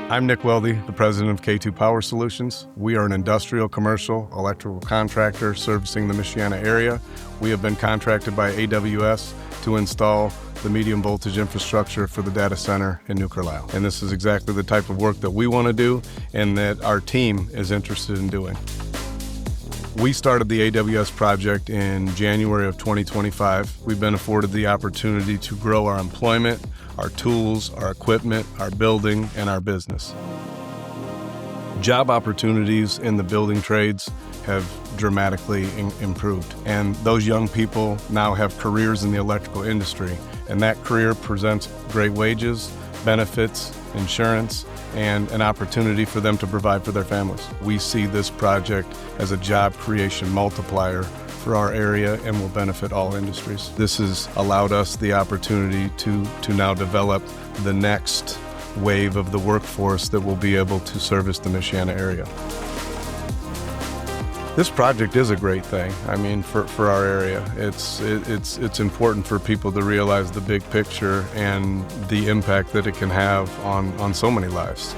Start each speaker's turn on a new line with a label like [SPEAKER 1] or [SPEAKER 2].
[SPEAKER 1] I'm Nick Weldy, the president of K2 Power Solutions. We are an industrial, commercial, electrical contractor servicing the Michiana area. We have been contracted by AWS to install the medium voltage infrastructure for the data center in New Carlisle. And this is exactly the type of work that we want to do and that our team is interested in doing. We started the AWS project in January of 2025. We've been afforded the opportunity to grow our employment, our tools, our equipment, our building, and our business. Job opportunities in the building trades have dramatically improved, and those young people now have careers in the electrical industry, and that career presents great wages, benefits, insurance, and an opportunity for them to provide for their families. We see this project as a job creation multiplier for our area and will benefit all industries. This has allowed us the opportunity to now develop the next wave of the workforce that will be able to service the Michiana area. This project is a great thing. I mean, for our area, it's important for people to realize the big picture and the impact that it can have on so many lives.